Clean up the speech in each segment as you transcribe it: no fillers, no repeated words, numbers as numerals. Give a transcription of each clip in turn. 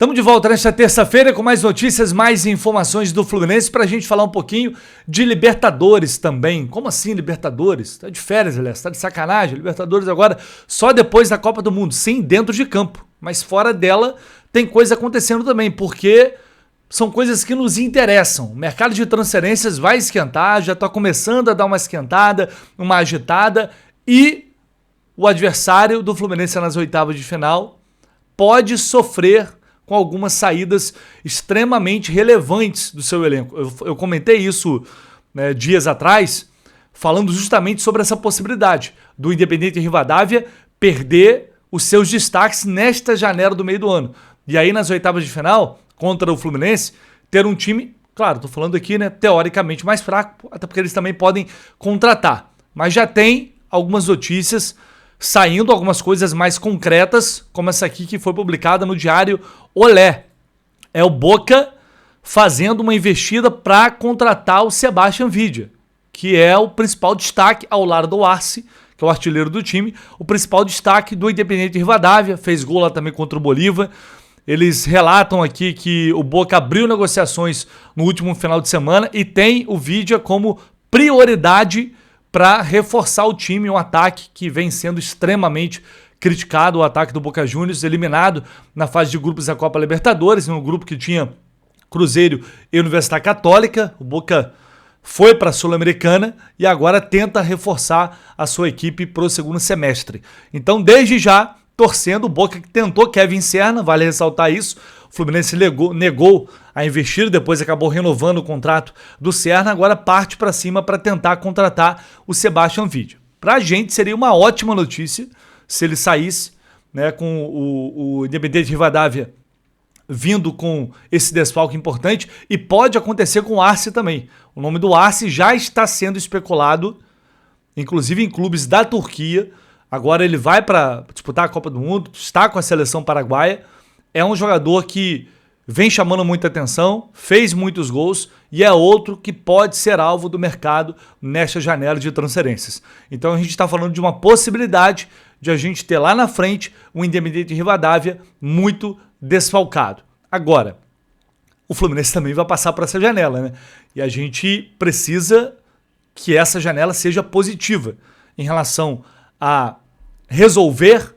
Estamos de volta nesta terça-feira com mais notícias, mais informações do Fluminense para a gente falar um pouquinho de Libertadores também. Como assim Libertadores? Tá de férias, aliás, tá de sacanagem. Libertadores agora só depois da Copa do Mundo, sim, dentro de campo. Mas fora dela tem coisa acontecendo também, porque são coisas que nos interessam. O mercado de transferências vai esquentar, já está começando a dar uma esquentada, uma agitada, e o adversário do Fluminense nas oitavas de final pode sofrer com algumas saídas extremamente relevantes do seu elenco. Eu comentei isso, né, dias atrás, falando justamente sobre essa possibilidade do Independiente Rivadavia perder os seus destaques nesta janela do meio do ano. E aí nas oitavas de final, contra o Fluminense, ter um time, claro, estou falando aqui, né, teoricamente mais fraco, até porque eles também podem contratar. Mas já tem algumas notícias saindo, algumas coisas mais concretas, como essa aqui que foi publicada no Diário Olé. É o Boca fazendo uma investida para contratar o Sebastián Vidia, que é o principal destaque ao lado do Arce, que é o artilheiro do time, o principal destaque do Independiente Rivadavia, fez gol lá também contra o Bolívar. Eles relatam aqui que o Boca abriu negociações no último final de semana e tem o Vidia como prioridade para reforçar o time, um ataque que vem sendo extremamente criticado, o ataque do Boca Juniors, eliminado na fase de grupos da Copa Libertadores, um grupo que tinha Cruzeiro e Universidade Católica. O Boca foi para a Sul-Americana e agora tenta reforçar a sua equipe para o segundo semestre. Então, desde já, torcendo, o Boca que tentou Kevin Serna, vale ressaltar isso, o Fluminense negou a investir, depois acabou renovando o contrato do Serna, agora parte para cima para tentar contratar o Sebastián Vidia. Para a gente seria uma ótima notícia se ele saísse, né, com o Independiente Rivadavia vindo com esse desfalque importante, e pode acontecer com o Arce também. O nome do Arce já está sendo especulado, inclusive em clubes da Turquia. Agora ele vai para disputar a Copa do Mundo, está com a seleção paraguaia. É um jogador que vem chamando muita atenção, fez muitos gols e é outro que pode ser alvo do mercado nesta janela de transferências. Então a gente está falando de uma possibilidade de a gente ter lá na frente um Independiente Rivadavia muito desfalcado. Agora, o Fluminense também vai passar por essa janela, né? E a gente precisa que essa janela seja positiva em relação a resolver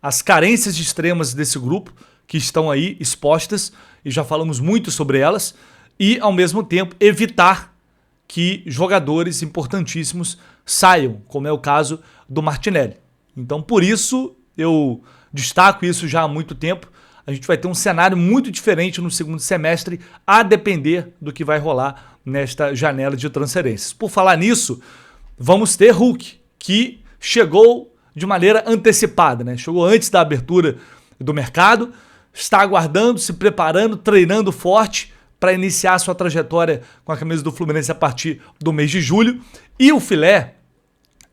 as carências extremas desse grupo que estão aí expostas, e já falamos muito sobre elas, e ao mesmo tempo evitar que jogadores importantíssimos saiam, como é o caso do Martinelli. Então por isso eu destaco isso já há muito tempo. A gente vai ter um cenário muito diferente no segundo semestre, a depender do que vai rolar nesta janela de transferências. Por falar nisso, vamos ter Hulk, que chegou de maneira antecipada, né? Chegou antes da abertura do mercado, está aguardando, se preparando, treinando forte para iniciar sua trajetória com a camisa do Fluminense a partir do mês de julho. E o Filé,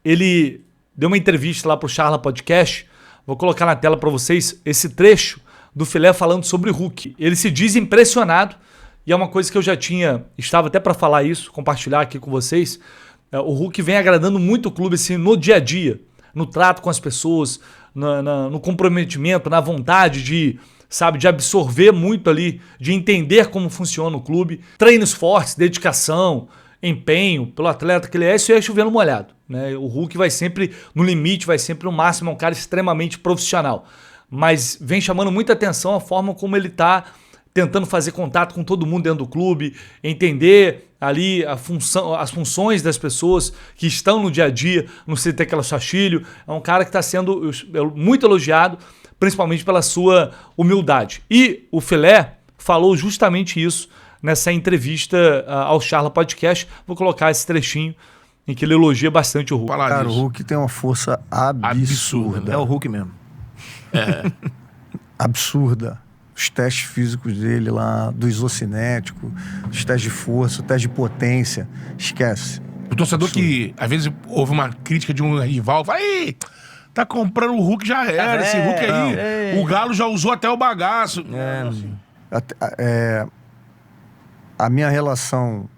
ele deu uma entrevista lá para o Charla Podcast, vou colocar na tela para vocês esse trecho do Filé falando sobre o Hulk. Ele se diz impressionado, e é uma coisa que eu já estava até para falar isso, compartilhar aqui com vocês. O Hulk vem agradando muito o clube assim, no dia a dia, no trato com as pessoas, no comprometimento, na vontade de absorver muito ali, de entender como funciona o clube. Treinos fortes, dedicação, empenho pelo atleta que ele é, isso é chovendo molhado, né? O Hulk vai sempre no limite, vai sempre no máximo, é um cara extremamente profissional. Mas vem chamando muita atenção a forma como ele está tentando fazer contato com todo mundo dentro do clube, entender ali as funções das pessoas que estão no dia a dia, no CT Calçachilho. É um cara que está sendo muito elogiado, principalmente pela sua humildade. E o Filé falou justamente isso nessa entrevista ao Charla Podcast. Vou colocar esse trechinho em que ele elogia bastante o Hulk. Cara, o Hulk tem uma força absurda. É o Hulk mesmo. Absurda. Os testes físicos dele lá, do isocinético, os testes de força, o teste de potência, esquece. O torcedor que, às vezes, ouve uma crítica de um rival, fala, ei, tá comprando o Hulk, já era, esse Hulk aí, o Galo já usou até o bagaço. A minha relação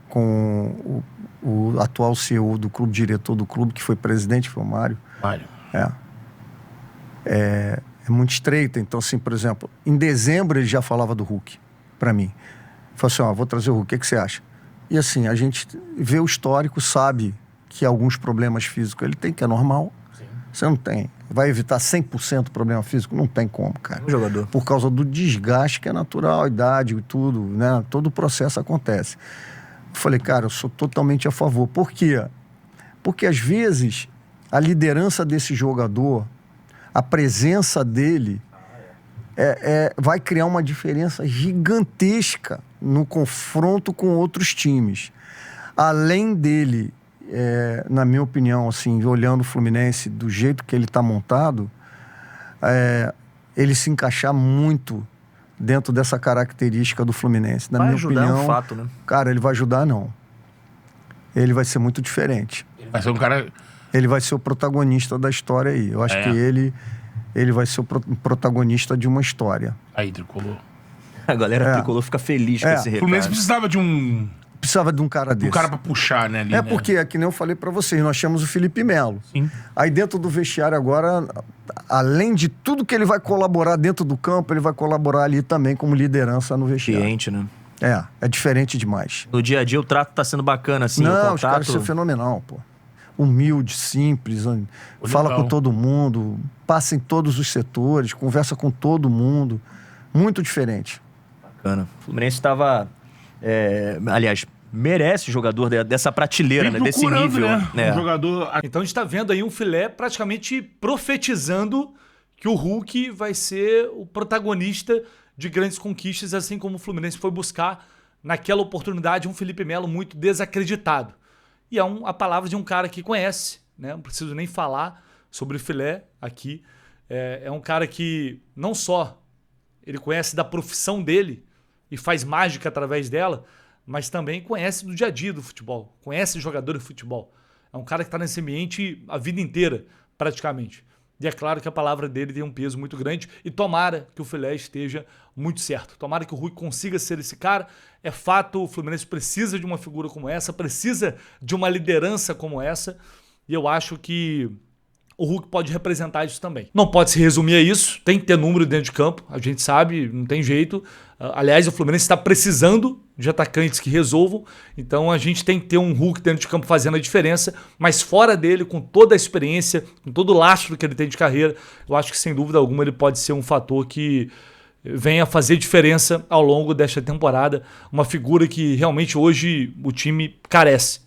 com o atual CEO do clube, diretor do clube, que foi presidente, foi o Mário. Mário. É é muito estreita. Então, assim, por exemplo, em dezembro ele já falava do Hulk para mim. Falou assim, vou trazer o Hulk, o que você acha? E assim, a gente vê o histórico, sabe que alguns problemas físicos ele tem, que é normal. Sim. Você não tem. Vai evitar 100% problema físico? Não tem como, cara. Um jogador. Por causa do desgaste que é natural, a idade e tudo, né? Todo o processo acontece. Eu falei, cara, eu sou totalmente a favor. Por quê? Porque às vezes a liderança desse jogador, a presença dele vai criar uma diferença gigantesca no confronto com outros times. Além dele, na minha opinião, assim, olhando o Fluminense do jeito que ele está montado, ele se encaixar muito dentro dessa característica do Fluminense. Na minha opinião, é um fato, né? Cara, ele vai ajudar, não. Ele vai ser muito diferente. Vai ser um cara... Ele vai ser o protagonista da história aí. Eu acho que ele vai ser o protagonista de uma história. Aí, Tricolor. A galera Tricolor fica feliz com esse recado. O Fluminense precisava de um... Precisava de um cara desse. Um cara pra puxar, né? Ali, porque, é que nem eu falei pra vocês, nós tínhamos o Felipe Melo. Sim. Aí dentro do vestiário agora, além de tudo que ele vai colaborar dentro do campo, ele vai colaborar ali também como liderança no vestiário. Cliente, né? É diferente demais. No dia a dia o trato tá sendo bacana, assim, Não, o contato... os caras são fenomenal, pô. Humilde, simples, fala com todo mundo, passa em todos os setores, conversa com todo mundo. Muito diferente. Bacana. O Fluminense estava... aliás, merece jogador dessa prateleira, né? Desse nível. Né? Um jogador... Então a gente tá vendo aí um Filé praticamente profetizando que o Hulk vai ser o protagonista de grandes conquistas, assim como o Fluminense foi buscar naquela oportunidade um Felipe Melo muito desacreditado. E é a palavra de um cara que conhece, né? Não preciso nem falar sobre o Filé aqui. É um cara que não só ele conhece da profissão dele e faz mágica através dela, mas também conhece do dia a dia do futebol, conhece jogador de futebol. É um cara que está nesse ambiente a vida inteira, praticamente. E é claro que a palavra dele tem um peso muito grande e tomara que o Filé esteja muito certo. Tomara que o Rui consiga ser esse cara. É fato, o Fluminense precisa de uma figura como essa, precisa de uma liderança como essa. E eu acho que o Hulk pode representar isso também. Não pode se resumir a isso, tem que ter número dentro de campo, a gente sabe, não tem jeito. Aliás, o Fluminense está precisando de atacantes que resolvam, então a gente tem que ter um Hulk dentro de campo fazendo a diferença, mas fora dele, com toda a experiência, com todo o lastro que ele tem de carreira, eu acho que sem dúvida alguma ele pode ser um fator que venha fazer diferença ao longo desta temporada, uma figura que realmente hoje o time carece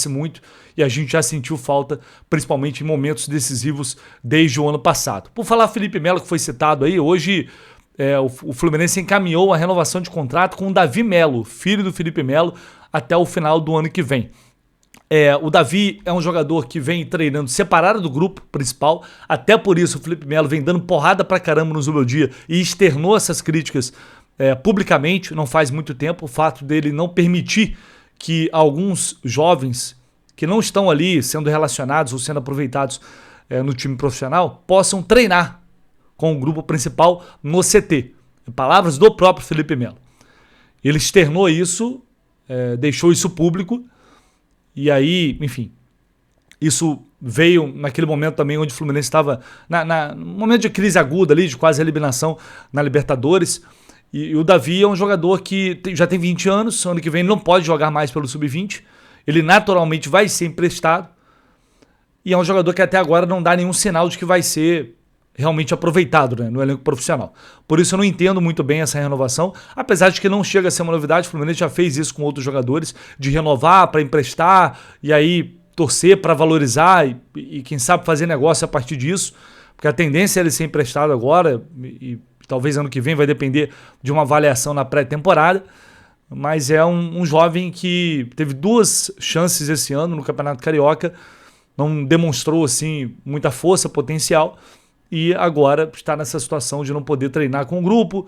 muito, e a gente já sentiu falta, principalmente em momentos decisivos desde o ano passado. Por falar Felipe Melo, que foi citado aí, hoje o Fluminense encaminhou a renovação de contrato com o Davi Melo, filho do Felipe Melo, até o final do ano que vem. O Davi é um jogador que vem treinando separado do grupo principal, até por isso o Felipe Melo vem dando porrada pra caramba no Zubeldia e externou essas críticas publicamente, não faz muito tempo, o fato dele não permitir que alguns jovens que não estão ali sendo relacionados ou sendo aproveitados no time profissional possam treinar com o grupo principal no CT. Em palavras do próprio Felipe Melo. Ele externou isso, deixou isso público, e aí, enfim, isso veio naquele momento também onde o Fluminense estava num momento de crise aguda ali, de quase eliminação na Libertadores. E o Davi é um jogador que já tem 20 anos, ano que vem ele não pode jogar mais pelo Sub-20, ele naturalmente vai ser emprestado, e é um jogador que até agora não dá nenhum sinal de que vai ser realmente aproveitado, né, no elenco profissional. Por isso eu não entendo muito bem essa renovação, apesar de que não chega a ser uma novidade, o Fluminense já fez isso com outros jogadores, de renovar para emprestar, e aí torcer para valorizar e quem sabe fazer negócio a partir disso, porque a tendência é ele ser emprestado agora, e talvez ano que vem vai depender de uma avaliação na pré-temporada, mas é um jovem que teve 2 chances esse ano no Campeonato Carioca, não demonstrou assim muita força, potencial, e agora está nessa situação de não poder treinar com o grupo,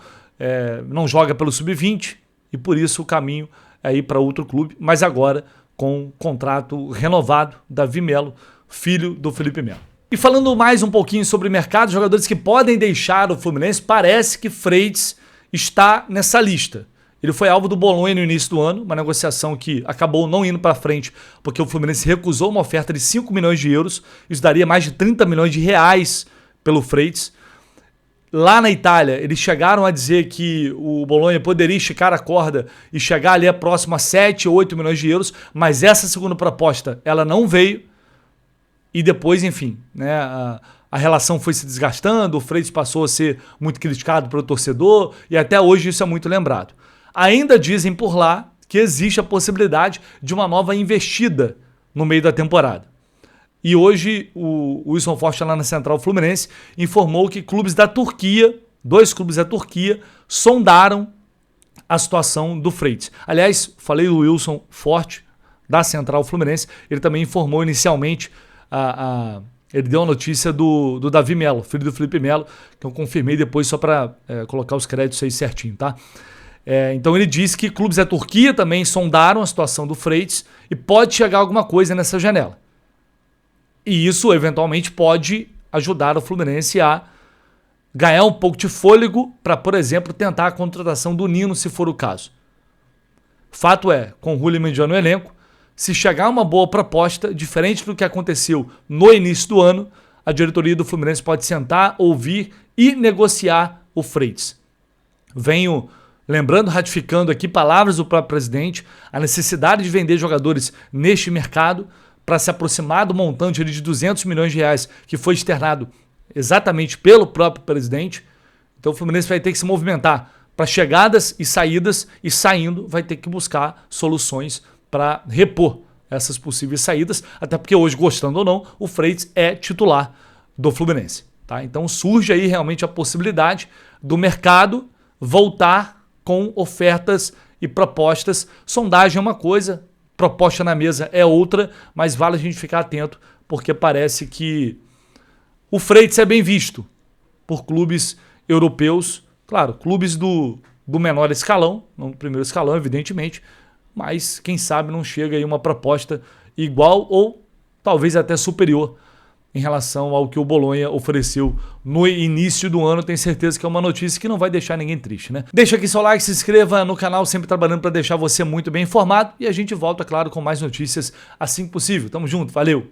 não joga pelo Sub-20, e por isso o caminho é ir para outro clube, mas agora com contrato renovado, Davi Melo, filho do Felipe Melo. E falando mais um pouquinho sobre o mercado, jogadores que podem deixar o Fluminense, parece que Freitas está nessa lista. Ele foi alvo do Bolonha no início do ano, uma negociação que acabou não indo para frente, porque o Fluminense recusou uma oferta de 5 milhões de euros, isso daria mais de 30 milhões de reais pelo Freitas. Lá na Itália, eles chegaram a dizer que o Bolonha poderia esticar a corda e chegar ali próximo a 7 ou 8 milhões de euros, mas essa segunda proposta, ela não veio. E depois, enfim, né, a relação foi se desgastando, o Freitas passou a ser muito criticado pelo torcedor e até hoje isso é muito lembrado. Ainda dizem por lá que existe a possibilidade de uma nova investida no meio da temporada. E hoje o Wilson Forte, lá na Central Fluminense, informou que clubes da Turquia, 2 clubes da Turquia, sondaram a situação do Freitas. Aliás, falei do Wilson Forte, da Central Fluminense, ele também informou inicialmente, ele deu a notícia do Davi Melo, filho do Felipe Melo, que eu confirmei depois só para colocar os créditos aí certinho, tá? Então ele disse que clubes da Turquia também sondaram a situação do Freitas e pode chegar alguma coisa nessa janela. E isso, eventualmente, pode ajudar o Fluminense a ganhar um pouco de fôlego para, por exemplo, tentar a contratação do Nino, se for o caso. Fato é, com o Julio Mendiano no elenco, se chegar uma boa proposta, diferente do que aconteceu no início do ano, a diretoria do Fluminense pode sentar, ouvir e negociar o Freitas. Venho lembrando, ratificando aqui palavras do próprio presidente, a necessidade de vender jogadores neste mercado, para se aproximar do montante de 200 milhões de reais que foi externado exatamente pelo próprio presidente. Então o Fluminense vai ter que se movimentar para chegadas e saídas, e saindo vai ter que buscar soluções para repor essas possíveis saídas, até porque hoje, gostando ou não, o Freitas é titular do Fluminense. Tá? Então surge aí realmente a possibilidade do mercado voltar com ofertas e propostas. Sondagem é uma coisa, proposta na mesa é outra, mas vale a gente ficar atento, porque parece que o Freitas é bem visto por clubes europeus, claro, clubes do menor escalão, não do primeiro escalão, evidentemente, mas quem sabe não chega aí uma proposta igual ou talvez até superior em relação ao que o Bolonha ofereceu no início do ano. Tenho certeza que é uma notícia que não vai deixar ninguém triste, né? Deixa aqui seu like, se inscreva no canal, sempre trabalhando para deixar você muito bem informado, e a gente volta, claro, com mais notícias assim que possível. Tamo junto, valeu!